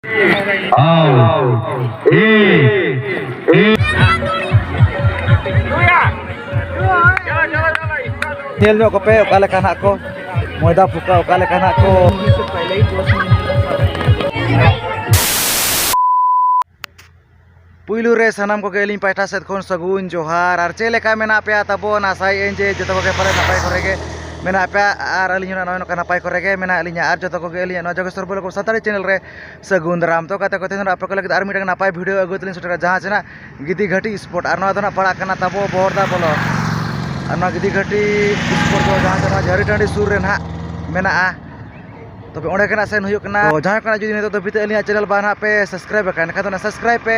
Nyel nyok ko pe okale kana ko moida puka okale kana ko Puilu re sanam ko gelin paita set khon sagun johar ar chele ka mena pe tabon asai enje joto ko ke pare napai korege mena pe ar alinya no kana pai korege mena alinya ar joto ko gelin no jogo sorbol ko satari channel re sagun ram to kate ko ten ape ko lagi ar mitang napai video agutlin sutera jaha chena gidi घटी sport ar no dona pala kana tabo borda bolo Anak gidi घटी sport ko jaha chena jari tandi sur re na mena a तो पे ओंडे कना सेन हुयो कना तो जहां कना जुदी नेतो तो बिते अलिया चैनल बाना पे सब्सक्राइब कना का तो ना सब्सक्राइब पे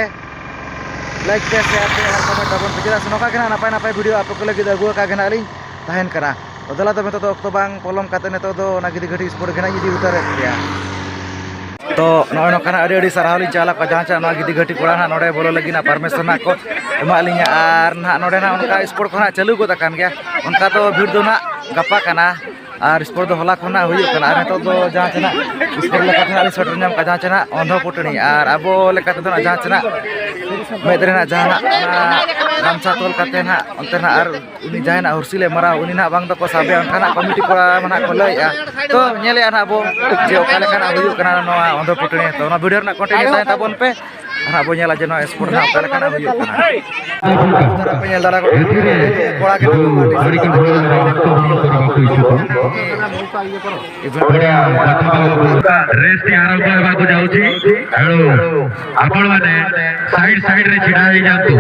लाइक पे शेयर पे और कमेंट डाबन पे जरा सनोका कना नापाय नापाय वीडियो आप को लगी दगुआ का कना अलिन तहन कना तो दला तो तो ऑक्टो बांग पोलम काते नेतो दो ना गिदी घटी स्पोर्ट कना जुदी उतार गया तो नोय नोकना अडी अडी सराहली चाला का जहां ना गिदी घटी कोड़ा ना नोडे बोलो लगी ना परमिशन ना को एमा अलिया आर ना नोडे ना उनका स्पोर्ट कोना चालू को तकान गया उनका तो भीड़ दो ना गप्पा कना और स्पोर्ट दो हला खना हुई कना और तो दो जहां चना स्पोर्ट लेका थे आली सटर नाम का जहां चना अंधो पुटनी और अबो लेका तो जहां चना मेदरे ना जहां गामछा तोल काते ना अंते ना और उनी जहां ना हुरसिले मरा उनी ना बांग दको साबे अनखाना कमिटी कोड़ा मना को लया तो नेले ना अबो जे ओकाले kana हुई कना नोआ अंधो पुटनी तो ना वीडियो ना कंटेंट ताय ताबोन पे अबो नेला जे नो स्पोर्ट ना ओकाले kana हुई कना पेल दाला कोड़ा के बड़ी के रेस्ट आरंभ करबाको जाउची हेलो आपण माने साइड साइड रे छिडा होई जातु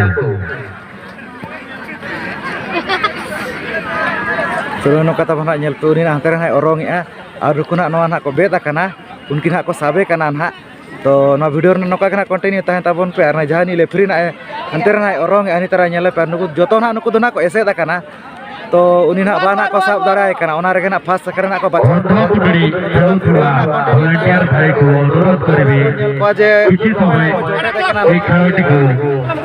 Suruh kata bana nyel pe uni na hantare na orong ya ar rukuna no na ko beta kana unkin ha ko sabe kana na to no video na noka kana continue tahen tabon pe ar na jahani le free na hantare na orong ani tara nyele pe nuku joto na nuku dona ko ese da kana तो उन्हीं ना बाना को सब दराय करना उनारे के ना fast करना को बच्चा पुटड़ी वॉलंटियर भाई को अनुरोध करबे किछि समय एक खेलटी को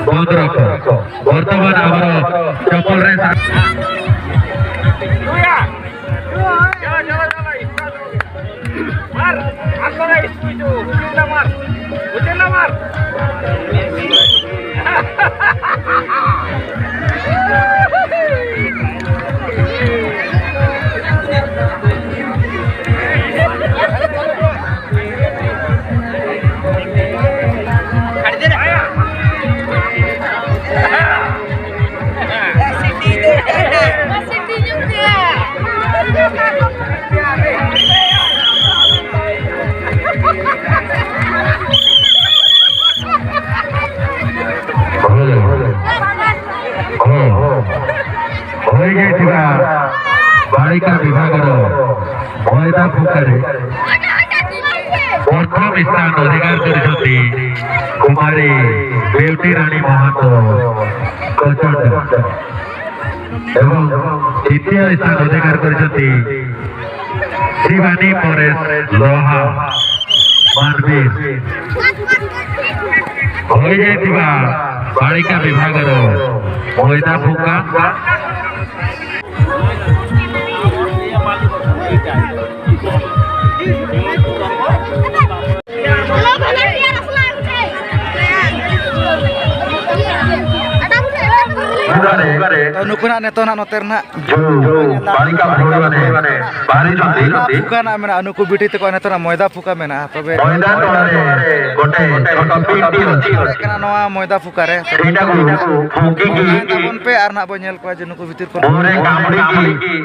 बंद रखो वर्तमान हमर चपल रे मार आको रे स्कुइजो उचेला मार बालिका विभाग मयदा फुकारे प्रथम स्थान अधिकार करछथि कुमारी ब्यूटी रानी महतो कचंड एवं द्वितीय स्थान अधिकार करछथि शिवानी परेश लोहा मानवीर होई जायतिबा बालिका विभाग मयदा फुका नुकुना नेतो ना नोतेरना बालिका माने बारी जंती फुका ना मेना अनुकु बिटी ते को नेतो ना मोयदा फुका मेना तबे मोयदा तोरे गोटे छोटो पीटी अछि केना नवा मोयदा फुका रे एटा को फुकी की तबन पे आर ना बो नेल को जे नुकु भीतर को मोरे कामड़ी की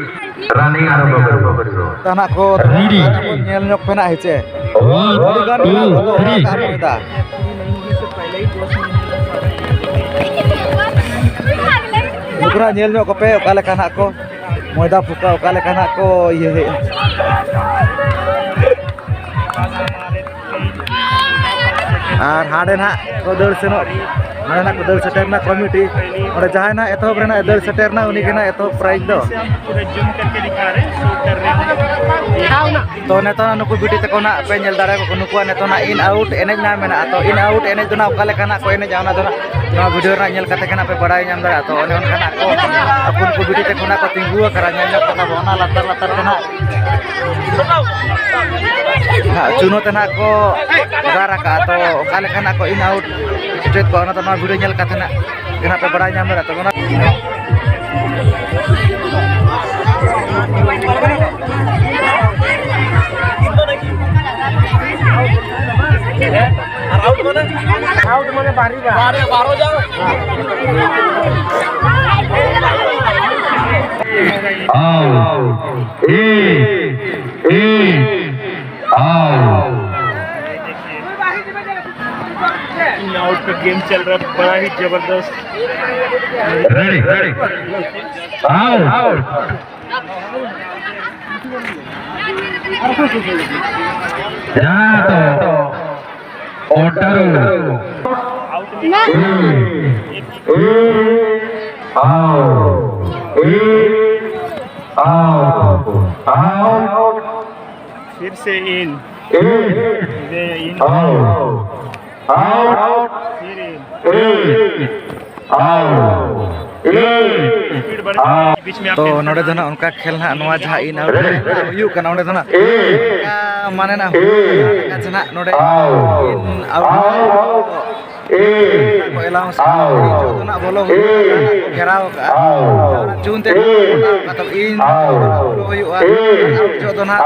रानी आरंभ करियो तना को रीडी नेल नक पेना हेचे बड़ी गान ना मोयदा Ukra nyel nyok pe okale kana ko moida fuka okale kana ko ye ar hade na ko dol seno ना को दल सेटेरना कमिटी और जहां ना एतो बरेना दल सेटेरना उनी के ना एतो प्राइज दो पूरा जूम करके दिखा रहे हैं, शो कर रहे हैं। तो नेतो ना नुकु बिटी तको ना पे नेल दारे को नुकु नेतो ना इन आउट एनेज ना मेना तो इन आउट एनेज दो ना ओकाले काना को एनेज आना दो ना वीडियो रा नेल कते kana पे बड़ाई नाम दारा तो ओने ओनखाना को अपुन को बिटी तको ना को तिंगु करा नेल कता बोना लतर लतर kana ना चुनो तना को दारा का तो ओकाले काना को इन आउट स्ट्रेट को ना तो ना वीडियो नेल कते ना kana पे बड़ाई नाम दारा तो ना आउट माने बारी बारो जाओ आउट का गेम चल रहा है, बड़ा ही जबरदस्त। रेडी आउट तो ऑर्डर फिर से इन बीच में तो नोडे दो ना उनका खेल ना नोआ जहां इन आउट यू का नोडे दो ना माने ना का जना नोडे इन आउट को एलाउंस जो ना बोलो घेराव का चुनते का तो इन बोलो हुआ जो दो ना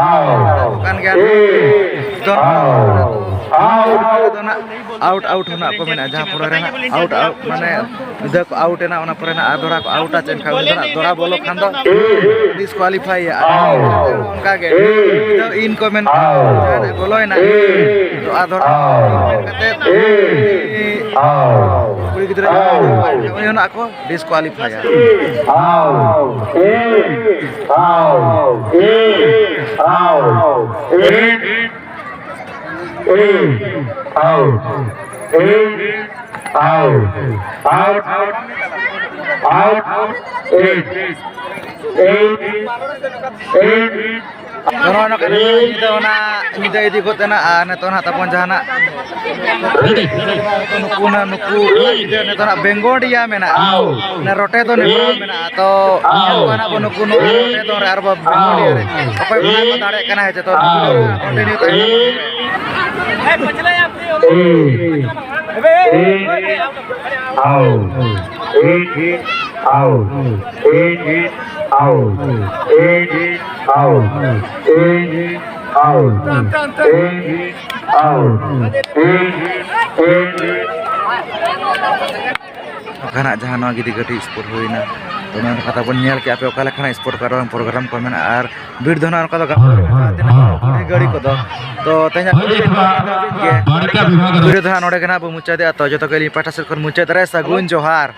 कान गया दो ना आउट आउट होना को मेना जहां पूरा रे ना आउट आउट माने इधर को आउट है ना ओना पूरा ना आदोरा को आउट चेन खा उधर दोरा बोलो खान दो डिस्क्वालीफाई है उनका के तो इन को मेन बोलो है ना तो आदोरा कते पूरी गिदरा ओने ना को डिस्क्वालीफाई है Kono kan itu na nyida idi gotena neto na tapon jahana nuku ide neto na bengodia mena na rote to ne mena to kana bo nuku rote to re arba bengodia re okoi bana ko dare kana he to continue to pachla apni karena jahan lagi di gadi sport hoina to na kata bon nyel ki ape okala khana sport program ko mena ar bir dona kata gadi ko to tanya video dona node kana bu mucha de to joto kali pata sir kon mucha dare sagun johar।